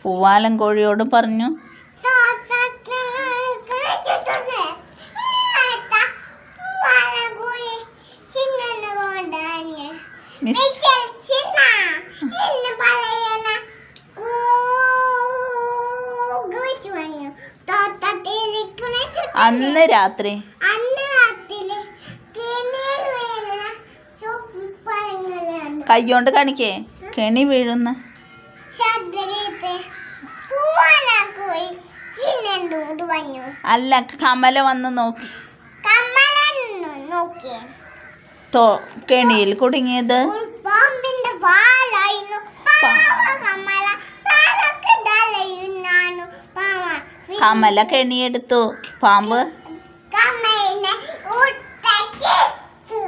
പൂവാലൻ കോഴിയോട് പറഞ്ഞു അന്ന് രാത്രി കയ്യോണ്ട് കാണിക്കേ കെണി വീഴുന്ന അല്ല കമല വന്ന് നോക്കി കെണിയിൽ കുടുങ്ങിയത് കമല കെണിയെടുത്തു പാമ്പ്